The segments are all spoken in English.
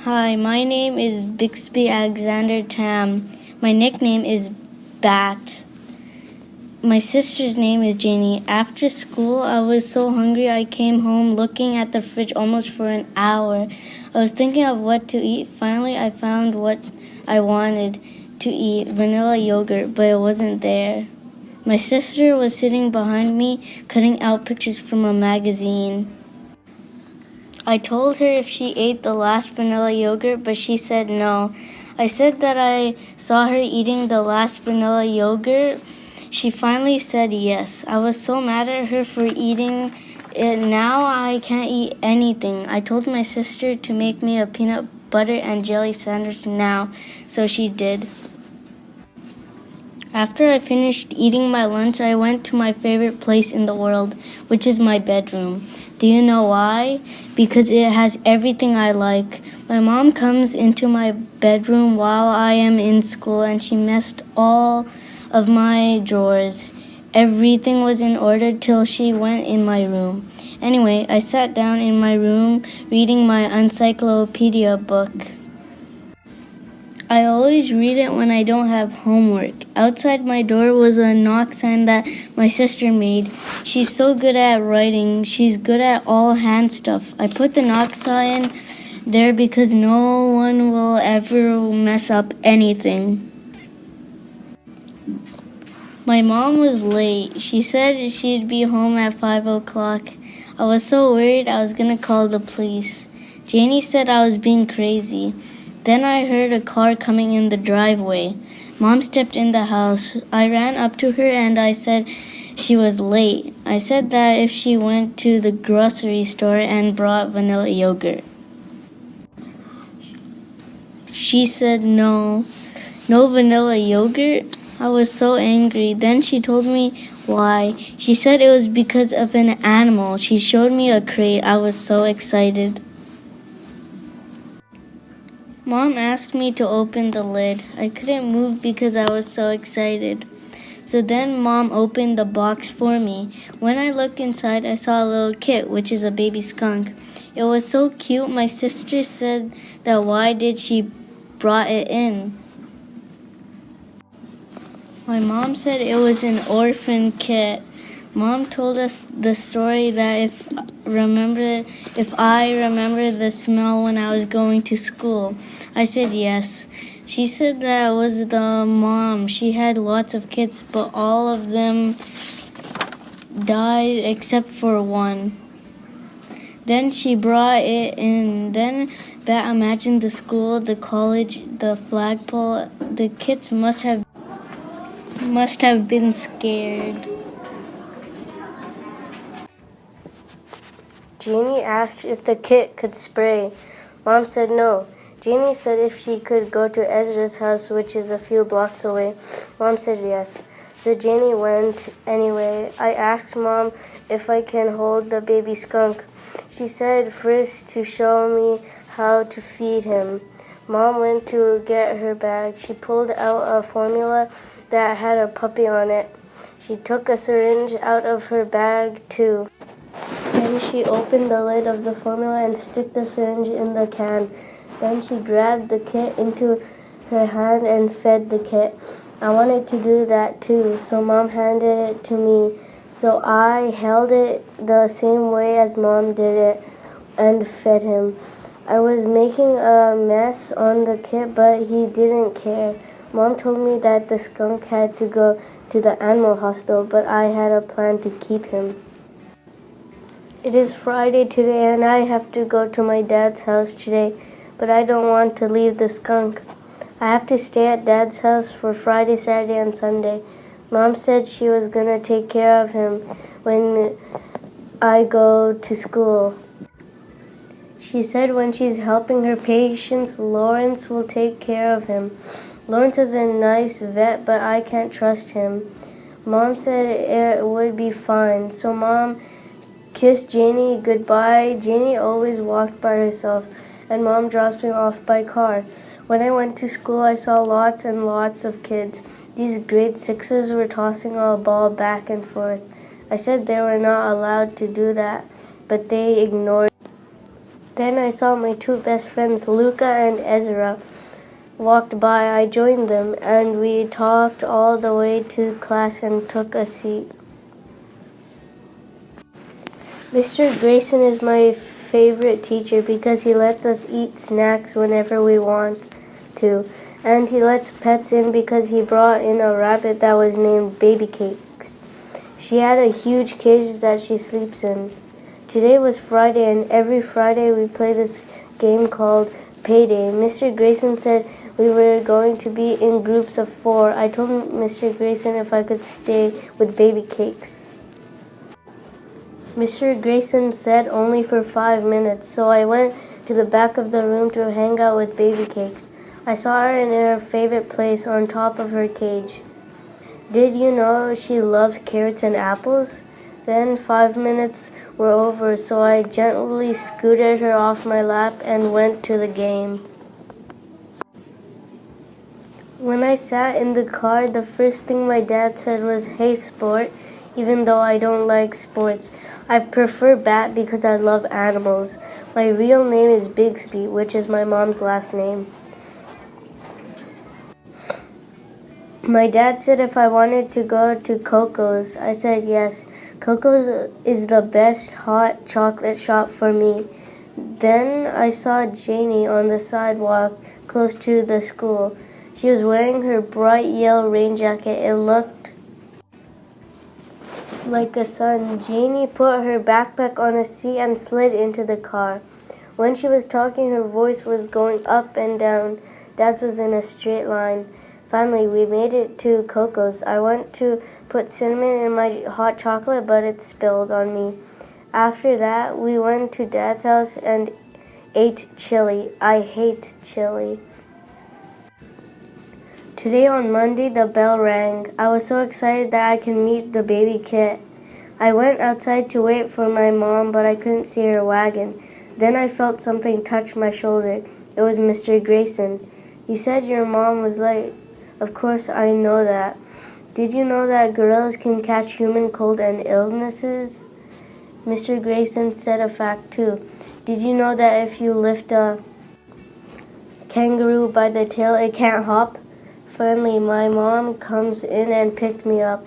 Hi, my name is Bixby Alexander Tam. My nickname is Bat. My sister's name is Janie. After school, I was so hungry I came home looking at the fridge almost for an hour. I was thinking of what to eat. Finally, I found what I wanted to eat, vanilla yogurt, but it wasn't there. My sister was sitting behind me, cutting out pictures from a magazine. I told her if she ate the last vanilla yogurt, but she said no. I said that I saw her eating the last vanilla yogurt. She finally said yes. I was so mad at her for eating it. Now I can't eat anything. I told my sister to make me a peanut butter and jelly sandwich now, so she did. After I finished eating my lunch, I went to my favorite place in the world, which is my bedroom. Do you know why? Because it has everything I like. My mom comes into my bedroom while I am in school and she messed all of my drawers. Everything was in order till she went in my room. Anyway, I sat down in my room reading my encyclopedia book. I always read it when I don't have homework. Outside my door was a knock sign that my sister made. She's so good at writing. She's good at all hand stuff. I put the knock sign there because no one will ever mess up anything. My mom was late. She said she'd be home at 5 o'clock. I was so worried I was going to call the police. Janie said I was being crazy. Then I heard a car coming in the driveway. Mom stepped in the house. I ran up to her and I said she was late. I said that if she went to the grocery store and brought vanilla yogurt. She said no vanilla yogurt. I was so angry. Then she told me why. She said it was because of an animal. She showed me a crate. I was so excited. Mom asked me to open the lid. I couldn't move because I was so excited. So then Mom opened the box for me. When I looked inside, I saw a little kit, which is a baby skunk. It was so cute. My sister said that why did she brought it in? My mom said it was an orphan kit. Mom told us the story that if I remember the smell when I was going to school. I said yes. She said that was the mom. She had lots of kids, but all of them died except for one. Then she brought it in. Then Bat imagined the school, the college, the flagpole. The kids must have been scared. Janie asked if the kit could spray. Mom said no. Janie said if she could go to Ezra's house, which is a few blocks away. Mom said yes. So Janie went anyway. I asked Mom if I can hold the baby skunk. She said first to show me how to feed him. Mom went to get her bag. She pulled out a formula that had a puppy on it. She took a syringe out of her bag too. Then she opened the lid of the formula and stuck the syringe in the can. Then she grabbed the kit into her hand and fed the kit. I wanted to do that too, so Mom handed it to me. So I held it the same way as Mom did it and fed him. I was making a mess on the kit, but he didn't care. Mom told me that the skunk had to go to the animal hospital, but I had a plan to keep him. It is Friday today and I have to go to my dad's house today, but I don't want to leave the skunk. I have to stay at Dad's house for Friday, Saturday, and Sunday. Mom said she was going to take care of him when I go to school. She said when she's helping her patients, Lawrence will take care of him. Lawrence is a nice vet, but I can't trust him. Mom said it would be fine, so Mom kissed Janie goodbye. Janie always walked by herself, and Mom drops me off by car. When I went to school, I saw lots and lots of kids. These grade 6s were tossing a ball back and forth. I said they were not allowed to do that, but they ignored. Then I saw my two best friends, Luca and Ezra, walked by. I joined them, and we talked all the way to class and took a seat. Mr. Grayson is my favorite teacher because he lets us eat snacks whenever we want to, and he lets pets in because he brought in a rabbit that was named Baby Cakes. She had a huge cage that she sleeps in. Today was Friday, and every Friday we play this game called Payday. Mr. Grayson said we were going to be in groups of 4. I told Mr. Grayson if I could stay with Baby Cakes. Mr. Grayson said only for 5 minutes, so I went to the back of the room to hang out with Baby Cakes. I saw her in her favorite place on top of her cage. Did you know she loved carrots and apples? Then 5 minutes were over, so I gently scooted her off my lap and went to the game. When I sat in the car, the first thing my dad said was, "Hey, sport," even though I don't like sports. I prefer Bat because I love animals. My real name is Bigsby, which is my mom's last name. My dad said if I wanted to go to Coco's. I said yes. Coco's is the best hot chocolate shop for me. Then I saw Janie on the sidewalk close to the school. She was wearing her bright yellow rain jacket. It looked like a sun. Janie put her backpack on a seat and slid into the car. When she was talking, her voice was going up and down. Dad's was in a straight line. Finally, we made it to Coco's. I went to put cinnamon in my hot chocolate, but it spilled on me. After that, we went to Dad's house and ate chili. I hate chili. Today on Monday, the bell rang. I was so excited that I could meet the baby kit. I went outside to wait for my mom, but I couldn't see her wagon. Then I felt something touch my shoulder. It was Mr. Grayson. He said your mom was late. Of course, I know that. Did you know that gorillas can catch human cold and illnesses? Mr. Grayson said a fact too. Did you know that if you lift a kangaroo by the tail, it can't hop? Finally, my mom comes in and picked me up.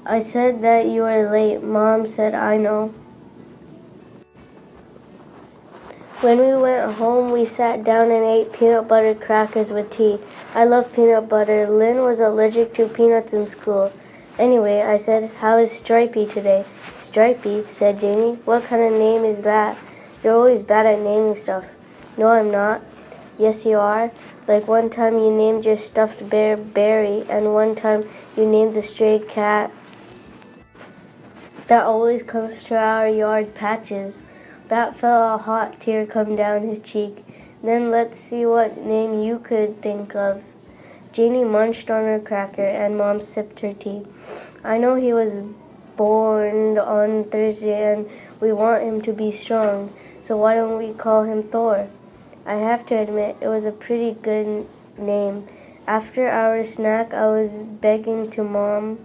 I said that you were late. Mom said, I know. When we went home, we sat down and ate peanut butter crackers with tea. I love peanut butter. Lynn was allergic to peanuts in school. Anyway, I said, how is Stripey today? Stripey, said Janie. What kind of name is that? You're always bad at naming stuff. No, I'm not. Yes, you are. Like one time you named your stuffed bear Barry, and one time you named the stray cat that always comes to our yard Patches. Bat felt a hot tear come down his cheek. Then let's see what name you could think of. Janie munched on her cracker, and Mom sipped her tea. I know he was born on Thursday, and we want him to be strong, so why don't we call him Thor? I have to admit, it was a pretty good name. After our snack, I was begging to Mom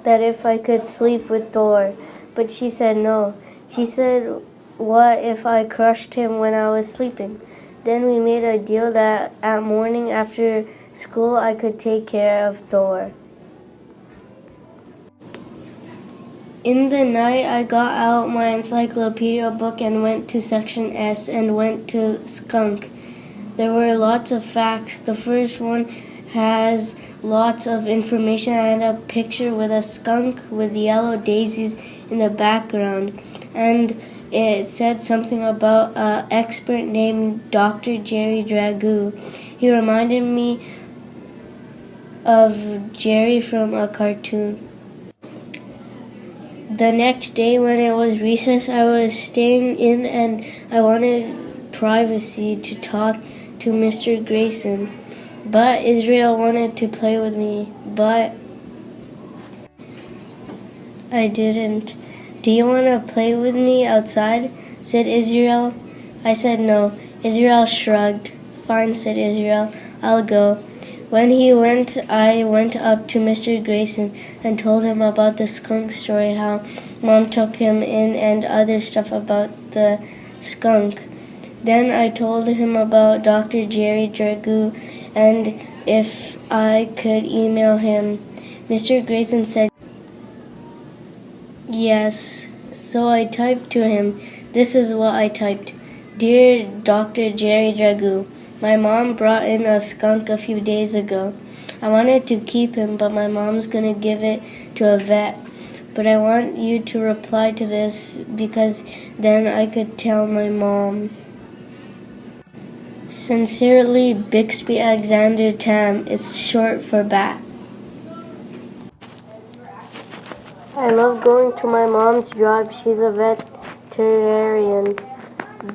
that if I could sleep with Thor, but she said no. She said, what if I crushed him when I was sleeping? Then we made a deal that at morning after school I could take care of Thor. In the night, I got out my encyclopedia book and went to section S and went to skunk. There were lots of facts. The first one has lots of information and a picture with a skunk with yellow daisies in the background. And it said something about an expert named Dr. Jerry Dragoo. He reminded me of Jerry from a cartoon. The next day when it was recess, I was staying in and I wanted privacy to talk to Mr. Grayson. But Israel wanted to play with me, but I didn't. Do you want to play with me outside? Said Israel. I said no. Israel shrugged. Fine, said Israel. I'll go. When he went, I went up to Mr. Grayson and told him about the skunk story, how Mom took him in and other stuff about the skunk. Then I told him about Dr. Jerry Dragoo and if I could email him. Mr. Grayson said yes. So I typed to him. This is what I typed. Dear Dr. Jerry Dragoo, my mom brought in a skunk a few days ago. I wanted to keep him, but my mom's gonna give it to a vet. But I want you to reply to this because then I could tell my mom. Sincerely, Bixby Alexander Tam. It's short for Bat. I love going to my mom's job. She's a veterinarian.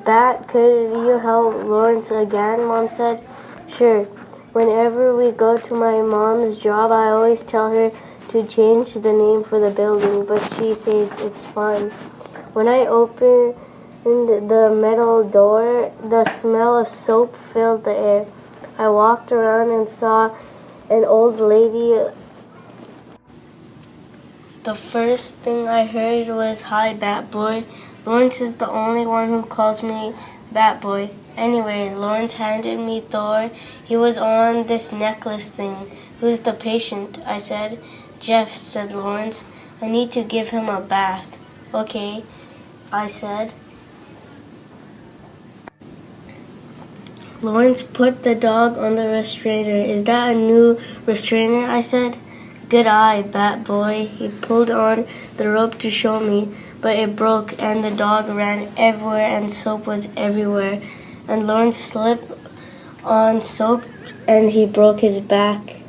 Bat, could you help Lawrence again? Mom said. Sure. Whenever we go to my mom's job, I always tell her to change the name for the building, but she says it's fun. When I opened the metal door, the smell of soap filled the air. I walked around and saw an old lady. The first thing I heard was, Hi, Bat Boy. Lawrence is the only one who calls me Bat Boy. Anyway, Lawrence handed me Thor. He was on this necklace thing. Who's the patient? I said. Jeff, said Lawrence. I need to give him a bath. Okay, I said. Lawrence put the dog on the restrainer. Is that a new restrainer? I said. Good eye, Bat Boy. He pulled on the rope to show me, but it broke and the dog ran everywhere and soap was everywhere. And Lawrence slipped on soap and he broke his back.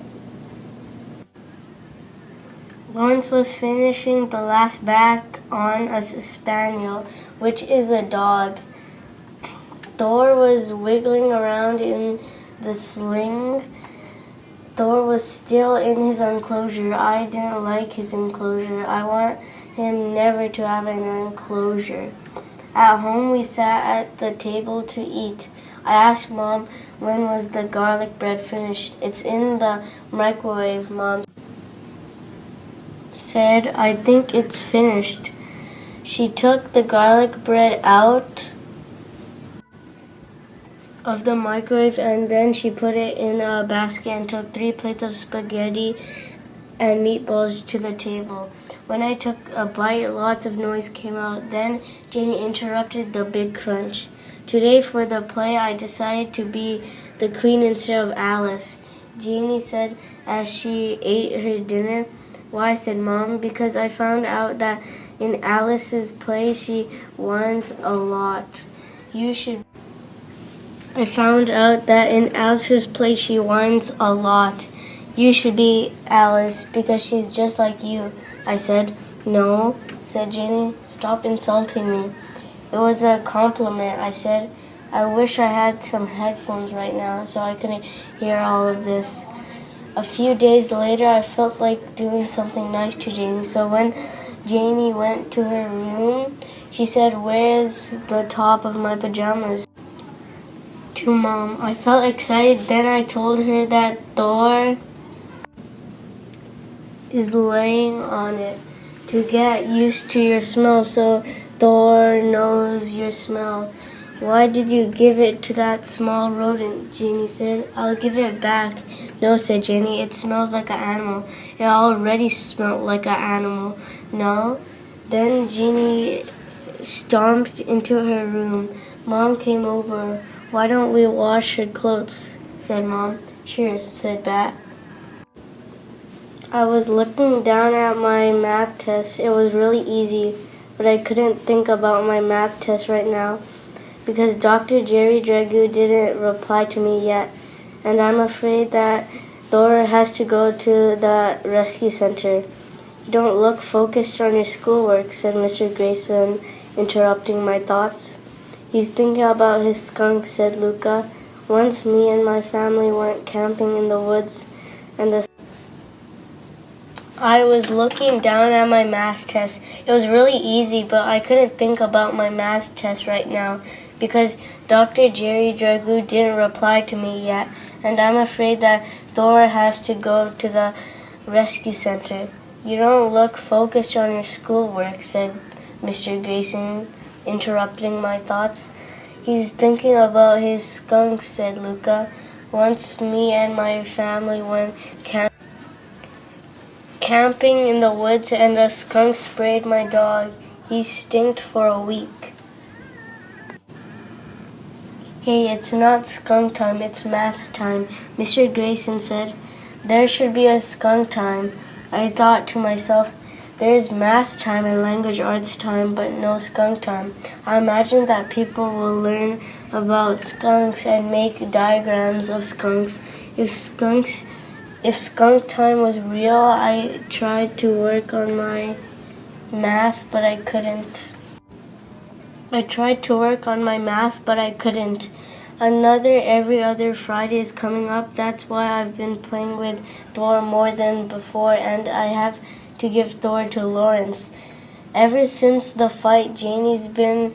Lawrence was finishing the last bath on a spaniel, which is a dog. Thor was wiggling around in the sling. Thor was still in his enclosure. I didn't like his enclosure. I want him never to have an enclosure. At home, we sat at the table to eat. I asked Mom, when was the garlic bread finished? It's in the microwave, Mom said. I think it's finished. She took the garlic bread out of the microwave and then she put it in a basket and took 3 plates of spaghetti and meatballs to the table. When I took a bite, lots of noise came out. Then Janie interrupted the big crunch. Today for the play, I decided to be the queen instead of Alice, Janie said as she ate her dinner. Why, said Mom, because I found out that in Alice's play she wins a lot. I found out that in Alice's play she whines a lot. You should be Alice because she's just like you, I said. No, said Jenny. Stop insulting me. It was a compliment, I said. I wish I had some headphones right now so I could hear all of this. A few days later, I felt like doing something nice to Janie. So when Janie went to her room, she said, Where's the top of my pajamas? To Mom. I felt excited. Then I told her that Thor is laying on it to get used to your smell so Thor knows your smell. Why did you give it to that small rodent? Janie said. I'll give it back. No, said Jenny. It smells like an animal. It already smelled like an animal. No? Then Jeannie stomped into her room. Mom came over. Why don't we wash her clothes? Said Mom. Sure, said Bat. I was looking down at my math test. It was really easy, but I couldn't think about my math test right now because Dr. Jerry Dragoo didn't reply to me yet, and I'm afraid that Thor has to go to the rescue center. You don't look focused on your schoolwork, said Mr. Grayson, interrupting my thoughts. He's thinking about his skunk, said Luca. Once me and my family went camping in the woods, and I was looking down at my math test. It was really easy, but I couldn't think about my math test right now because Dr. Jerry Dragoo didn't reply to me yet, and I'm afraid that Thor has to go to the rescue center. You don't look focused on your schoolwork, said Mr. Grayson. interrupting my thoughts. He's thinking about his skunks, said Luca. Once me and my family went camping in the woods and a skunk sprayed my dog. He stinked for a week. Hey, it's not skunk time, it's math time, Mr. Grayson said. There should be a skunk time. I thought to myself, there is math time and language arts time, but no skunk time. I imagine that people will learn about skunks and make diagrams of skunks. If skunk time was real, I tried to work on my math, but I couldn't. Another Every Other Friday is coming up. That's why I've been playing with Thor more than before, and I have to give Thor to Lawrence. Ever since the fight, Janie's been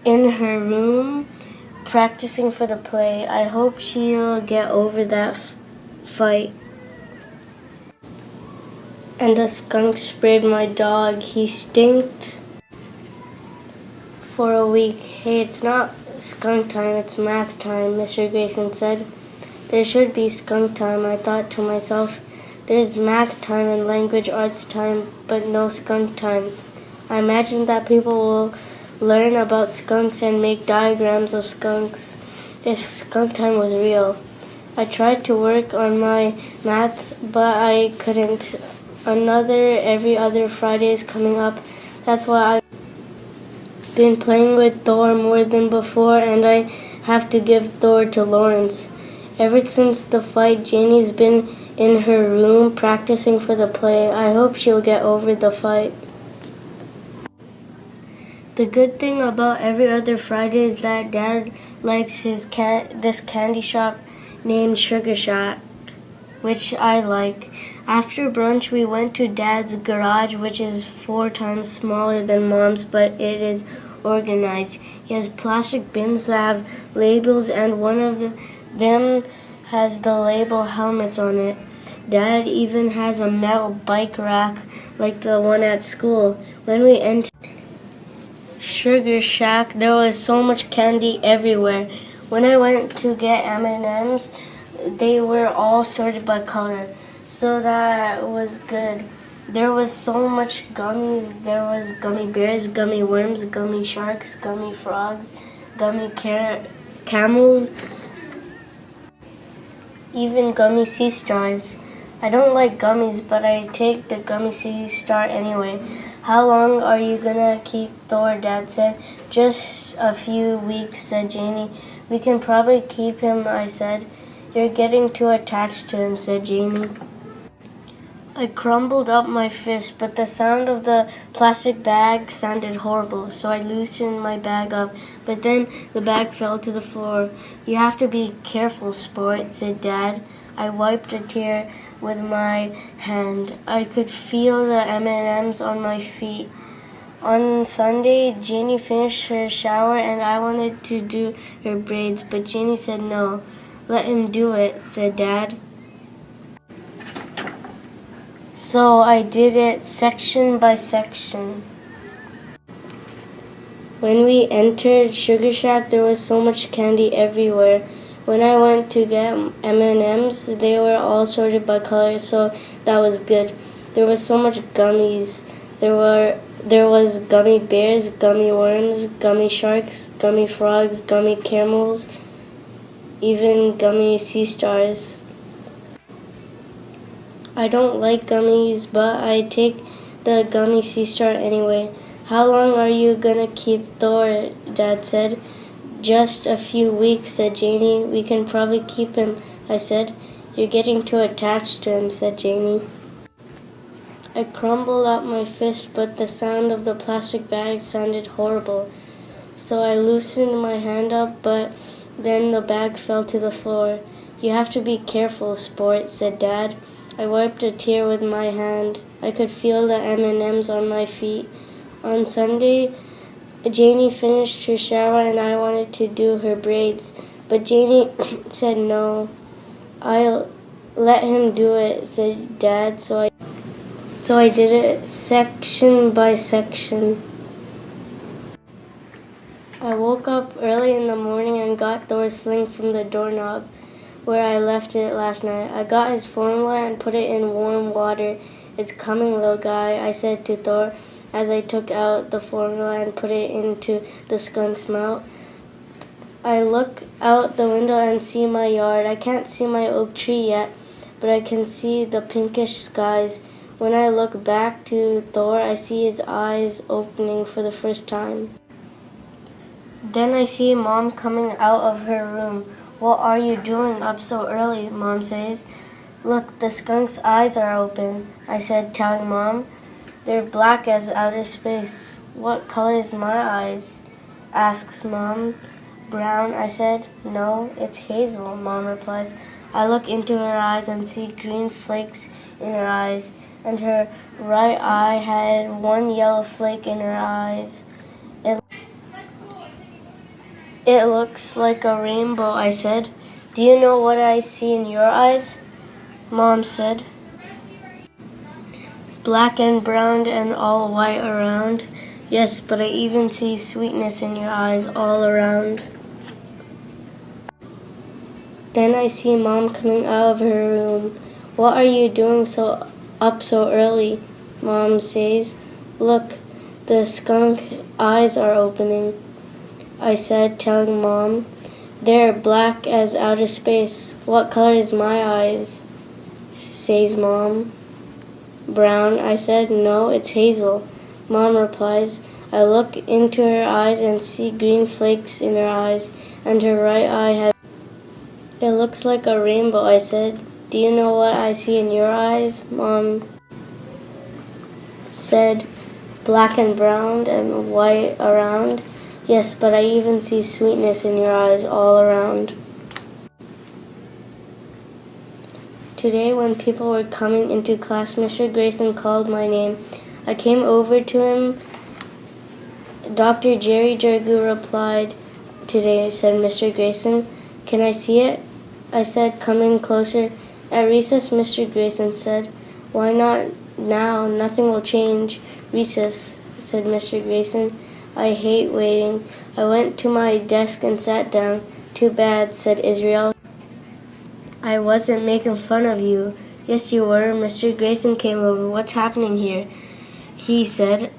in her room practicing for the play. I hope she'll get over that fight. And a skunk sprayed my dog. He stinked for a week. Hey, it's not skunk time, it's math time, Mr. Grayson said. There should be skunk time. I thought to myself, there's math time and language arts time, but no skunk time. I imagine that people will learn about skunks and make diagrams of skunks. If skunk time was real. I tried to work on my math, but I couldn't. Another Every Other Friday is coming up. That's why I've been playing with Thor more than before, and I have to give Thor to Lawrence. Ever since the fight, Janie's been in her room practicing for the play. I hope she'll get over the fight. The good thing about Every Other Friday is that Dad likes this candy shop named Sugar Shack, which I like. After brunch, we went to Dad's garage, which is 4 times smaller than Mom's, but it is organized. He has plastic bins that have labels, and one of them has the label helmets on it. Dad even has a metal bike rack like the one at school. When we entered Sugar Shack, there was so much candy everywhere. When I went to get M&Ms, they were all sorted by color, so that was good. There was so much gummies. There was gummy bears, gummy worms, gummy sharks, gummy frogs, gummy camels, even gummy sea stars. I don't like gummies, but I take the gummy sea star anyway. How long are you gonna keep Thor, Dad said. Just a few weeks, said Janie. We can probably keep him, I said. You're getting too attached to him, said Janie. I crumbled up my fist, but the sound of the plastic bag sounded horrible, so I loosened my bag up, but then the bag fell to the floor. You have to be careful, Sport, said Dad. I wiped a tear with my hand. I could feel the M&Ms on my feet. On Sunday, Jeannie finished her shower and I wanted to do her braids, but Jeannie said no. Let him do it, said Dad. So I did it section by section. When we entered Sugar Shack, there was so much candy everywhere. When I went to get M&Ms, they were all sorted by color, so that was good. There was so much gummies. There was gummy bears, gummy worms, gummy sharks, gummy frogs, gummy camels, even gummy sea stars. I don't like gummies, but I take the gummy sea star anyway. How long are you gonna keep Thor? Dad said. Just a few weeks, said Janie. We can probably keep him, I said. You're getting too attached to him, said Janie. I crumbled up my fist, but the sound of the plastic bag sounded horrible. So I loosened my hand up, but then the bag fell to the floor. You have to be careful, Sport, said Dad. I wiped a tear with my hand. I could feel the M&Ms on my feet. On Sunday, Janie finished her shower and I wanted to do her braids, but Janie said no. I'll let him do it, said Dad, so I did it section by section. I woke up early in the morning and got Thor's sling from the doorknob where I left it last night. I got his formula and put it in warm water. It's coming, little guy, I said to Thor as I took out the formula and put it into the skunk's mouth. I look out the window and see my yard. I can't see my oak tree yet, but I can see the pinkish skies. When I look back to Thor, I see his eyes opening for the first time. Then I see Mom coming out of her room. What are you doing up so early? Mom says. Look, the skunk's eyes are open, I said, telling Mom. They're black as outer space. What color is my eyes? Asks Mom. Brown, I said. No, it's hazel, Mom replies. I look into her eyes and see green flakes in her eyes, and her right eye had one yellow flake in her eyes. It looks like a rainbow, I said. Do you know what I see in your eyes? Mom said. Black and brown and all white around. Yes, but I even see sweetness in your eyes all around. Then I see Mom coming out of her room. What are you doing up so early? Mom says. Look, the skunk eyes are opening, I said, telling Mom. They're black as outer space. What color is my eyes? Says Mom. Brown, I said. No, it's hazel. Mom replies. I look into her eyes and see green flakes in her eyes, and her right eye has. It looks like a rainbow, I said. Do you know what I see in your eyes? Mom said. Black and brown and white around. Yes, but I even see sweetness in your eyes all around. Today, when people were coming into class, Mr. Grayson called my name. I came over to him. Dr. Jerry Dragoo replied, Today, said Mr. Grayson. Can I see it? I said, coming closer. At recess, Mr. Grayson said, Why not now? Nothing will change. Recess, said Mr. Grayson. I hate waiting. I went to my desk and sat down. Too bad, said Israel. I wasn't making fun of you. Yes, you were. Mr. Grayson came over. What's happening here? He said.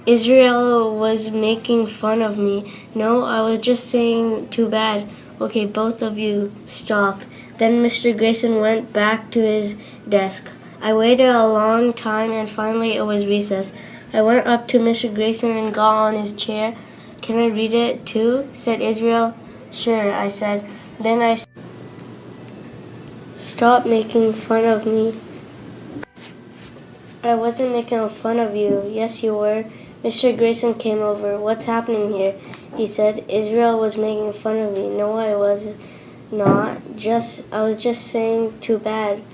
Israel was making fun of me. No, I was just saying too bad. Okay, both of you stop. Then Mr. Grayson went back to his desk. I waited a long time and finally it was recess. I went up to Mr. Grayson and got on his chair. Can I read it too? Said Israel. Sure, I said. Then I said, Stop making fun of me. I wasn't making fun of you. Yes, you were. Mr. Grayson came over. What's happening here? He said. Israel was making fun of me. No, I wasn't. Not. I was just saying too bad.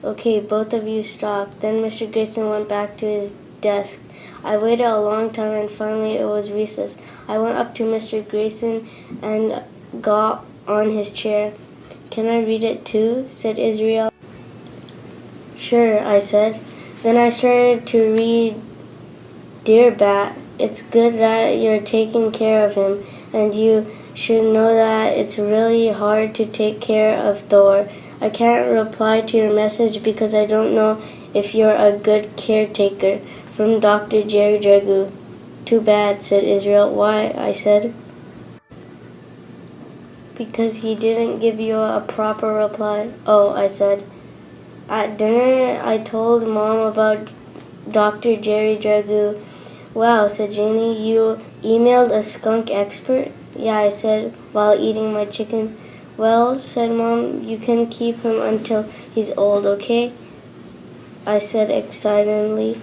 Okay, both of you stop. Then Mr. Grayson went back to his desk. I waited a long time and finally it was recess. I went up to Mr. Grayson and got on his chair. Can I read it too? Said Israel. Sure, I said. Then I started to read Dear Bat, it's good that you're taking care of him, and you should know that it's really hard to take care of Thor. I can't reply to your message because I don't know if you're a good caretaker. From Dr. Jerry Dragoo. Too bad, said Israel. Why? I said. Because he didn't give you a proper reply. Oh, I said. At dinner, I told Mom about Dr. Jerry Dragoo. Wow, said Janie, you emailed a skunk expert? Yeah, I said, while eating my chicken. Well, said Mom, you can keep him until he's old, okay? I said excitedly.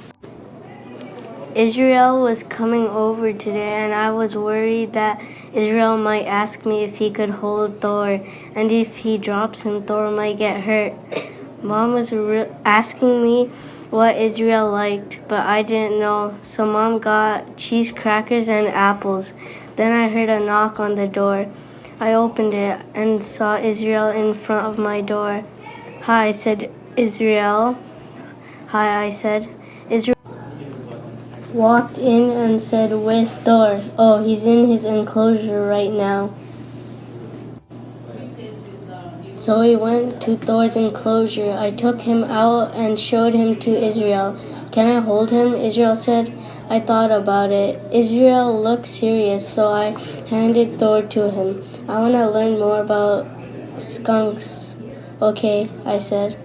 Israel was coming over today, and I was worried that Israel might ask me if he could hold Thor, and if he drops him, Thor might get hurt. Mom was asking me what Israel liked, but I didn't know, so Mom got cheese crackers and apples. Then I heard a knock on the door. I opened it and saw Israel in front of my door. Hi, said Israel. Hi, I said. Israel. walked in and said, "Where's Thor?" "Oh, he's in his enclosure right now." So we went to Thor's enclosure. I took him out and showed him to Israel. "Can I hold him?" Israel said. I thought about it. Israel looked serious, so I handed Thor to him. "I want to learn more about skunks." "Okay," I said.